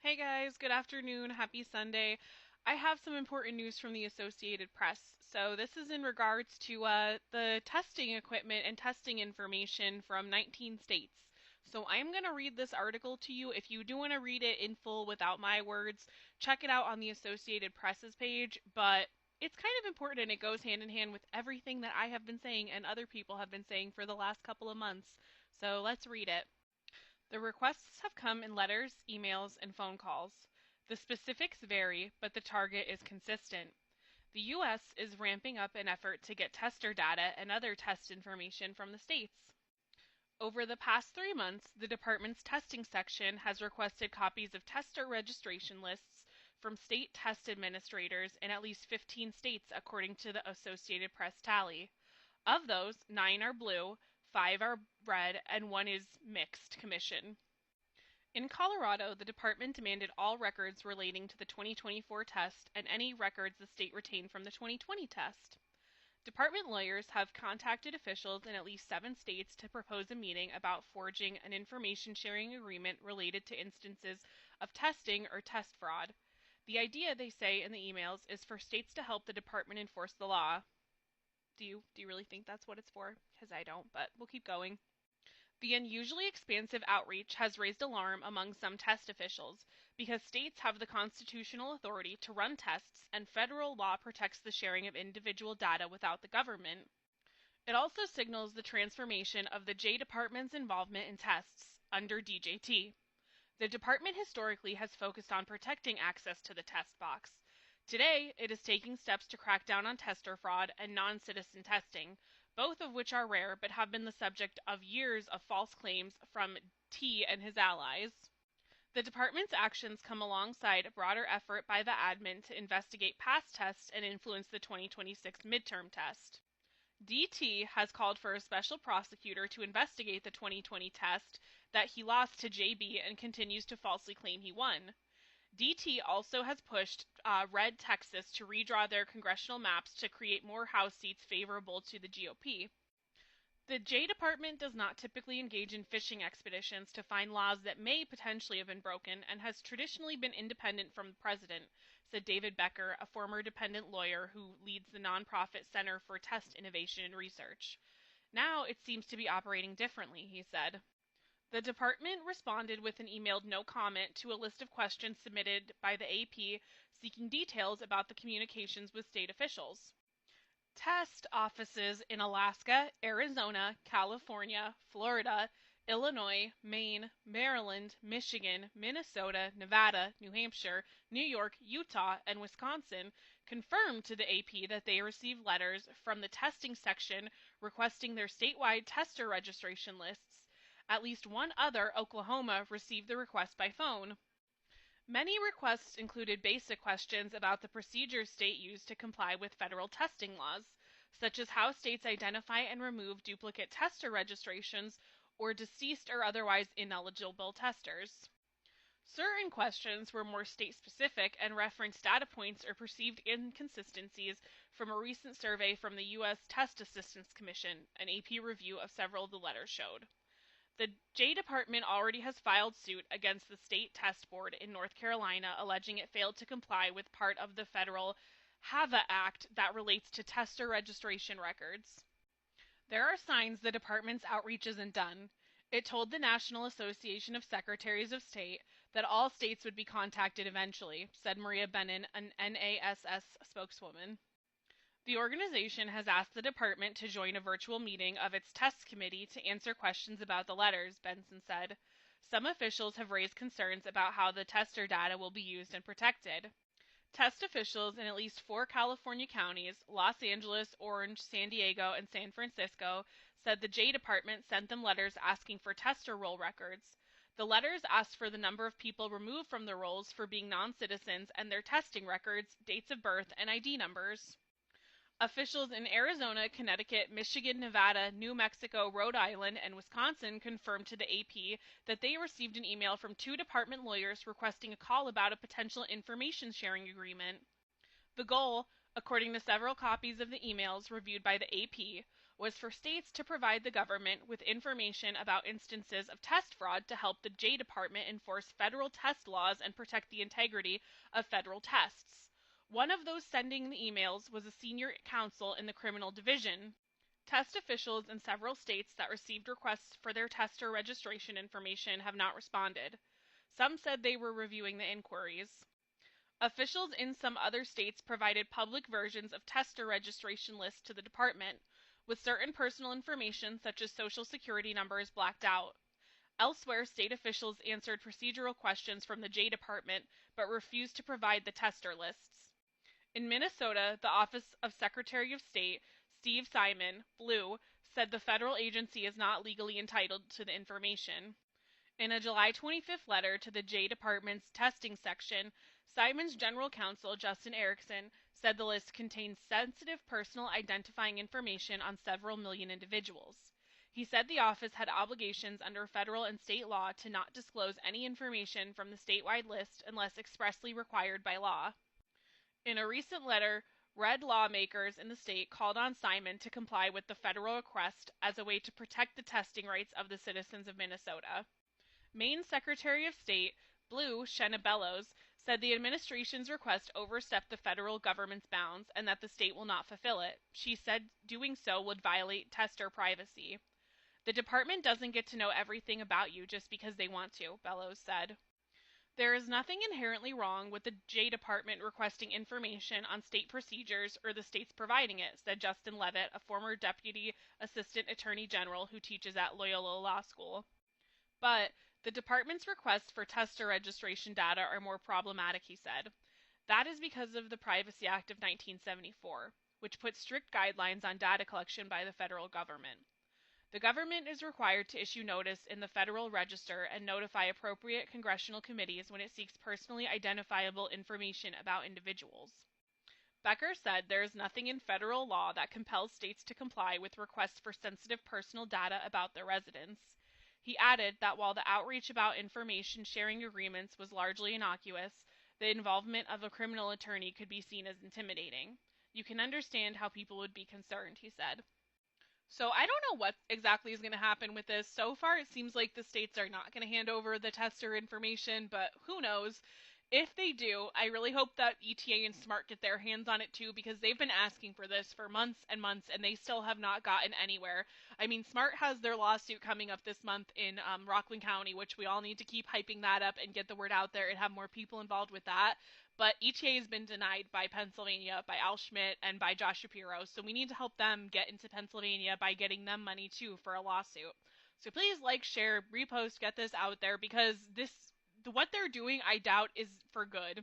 Hey guys, good afternoon. Happy Sunday. I have some important news from the Associated Press. So, this is in regards to the testing equipment and testing information from 19 states. So, I'm going to read this article to you. If you do want to read it in full without my words, check it out on the Associated Press's page. But it's kind of important and it goes hand in hand with everything that I have been saying and other people have been saying for the last couple of months. So, let's read it. The requests have come in letters, emails, and phone calls. The specifics vary, but the target is consistent. The U.S. is ramping up an effort to get tester data and other test information from the states. Over the past 3 months, the department's testing section has requested copies of tester registration lists from state test administrators in at least 15 states, according to the Associated Press tally. Of those, 9 are blue, 5 are red, and 1 is mixed commission. In Colorado, the department demanded all records relating to the 2024 test and any records the state retained from the 2020 test. Department lawyers have contacted officials in at least 7 states to propose a meeting about forging an information sharing agreement related to instances of testing or test fraud. The idea, they say in the emails, is for states to help the department enforce the law. Do you really think that's what it's for? Because I don't, but we'll keep going. The unusually expansive outreach has raised alarm among some test officials because states have the constitutional authority to run tests and federal law protects the sharing of individual data without the government. It also signals the transformation of the J Department's involvement in tests under DJT. The department historically has focused on protecting access to the test box. Today, it is taking steps to crack down on tester fraud and non-citizen testing, both of which are rare but have been the subject of years of false claims from T and his allies. The department's actions come alongside a broader effort by the admin to investigate past tests and influence the 2026 midterm test. DT has called for a special prosecutor to investigate the 2020 test that he lost to JB and continues to falsely claim he won. DT also has pushed Red Texas to redraw their congressional maps to create more House seats favorable to the GOP. The J Department does not typically engage in fishing expeditions to find laws that may potentially have been broken and has traditionally been independent from the president, said David Becker, a former dependent lawyer who leads the nonprofit Center for Test Innovation and Research. Now it seems to be operating differently, he said. The department responded with an emailed no comment to a list of questions submitted by the AP seeking details about the communications with state officials. Test offices in Alaska, Arizona, California, Florida, Illinois, Maine, Maryland, Michigan, Minnesota, Nevada, New Hampshire, New York, Utah, and Wisconsin confirmed to the AP that they received letters from the testing section requesting their statewide tester registration lists. At least one other, Oklahoma, received the request by phone. Many requests included basic questions about the procedures state used to comply with federal testing laws, such as how states identify and remove duplicate tester registrations or deceased or otherwise ineligible testers. Certain questions were more state-specific and referenced data points or perceived inconsistencies from a recent survey from the U.S. Test Assistance Commission, an AP review of several of the letters showed. The J Department already has filed suit against the state test board in North Carolina, alleging it failed to comply with part of the federal HAVA Act that relates to tester registration records. There are signs the department's outreach isn't done. It told the National Association of Secretaries of State that all states would be contacted eventually, said Maria Benin, an NASS spokeswoman. The organization has asked the department to join a virtual meeting of its test committee to answer questions about the letters, Benson said. Some officials have raised concerns about how the tester data will be used and protected. Test officials in at least 4 California counties, Los Angeles, Orange, San Diego, and San Francisco, said the J Department sent them letters asking for tester roll records. The letters asked for the number of people removed from the rolls for being non-citizens and their testing records, dates of birth, and ID numbers. Officials in Arizona, Connecticut, Michigan, Nevada, New Mexico, Rhode Island, and Wisconsin confirmed to the AP that they received an email from 2 department lawyers requesting a call about a potential information sharing agreement. The goal, according to several copies of the emails reviewed by the AP, was for states to provide the government with information about instances of test fraud to help the J Department enforce federal test laws and protect the integrity of federal tests. One of those sending the emails was a senior counsel in the criminal division. Test officials in several states that received requests for their tester registration information have not responded. Some said they were reviewing the inquiries. Officials in some other states provided public versions of tester registration lists to the department, with certain personal information such as social security numbers blacked out. Elsewhere, state officials answered procedural questions from the J Department but refused to provide the tester lists. In Minnesota, the Office of Secretary of State, Steve Simon, Blue, said the federal agency is not legally entitled to the information. In a July 25th letter to the J Department's testing section, Simon's general counsel, Justin Erickson, said the list contains sensitive personal identifying information on several million individuals. He said the office had obligations under federal and state law to not disclose any information from the statewide list unless expressly required by law. In a recent letter, red lawmakers in the state called on Simon to comply with the federal request as a way to protect the testing rights of the citizens of Minnesota. Maine Secretary of State, Blue Shenna Bellows, said the administration's request overstepped the federal government's bounds and that the state will not fulfill it. She said doing so would violate tester privacy. The department doesn't get to know everything about you just because they want to, Bellows said. There is nothing inherently wrong with the J Department requesting information on state procedures or the states providing it, said Justin Levitt, a former Deputy Assistant Attorney General who teaches at Loyola Law School. But the department's requests for tester registration data are more problematic, he said. That is because of the Privacy Act of 1974, which puts strict guidelines on data collection by the federal government. The government is required to issue notice in the Federal Register and notify appropriate congressional committees when it seeks personally identifiable information about individuals. Becker said there is nothing in federal law that compels states to comply with requests for sensitive personal data about their residents. He added that while the outreach about information sharing agreements was largely innocuous, the involvement of a criminal attorney could be seen as intimidating. You can understand how people would be concerned, he said. So I don't know what exactly is going to happen with this. So far, it seems like the states are not going to hand over the tester information, but who knows? If they do, I really hope that ETA and SMART get their hands on it too, because they've been asking for this for months and months, and they still have not gotten anywhere. I mean, SMART has their lawsuit coming up this month in Rockland County, which we all need to keep hyping that up and get the word out there and have more people involved with that. But ETA has been denied by Pennsylvania, by Al Schmidt, and by Josh Shapiro, so we need to help them get into Pennsylvania by getting them money too for a lawsuit. So please like, share, repost, get this out there, because what they're doing, I doubt, is for good.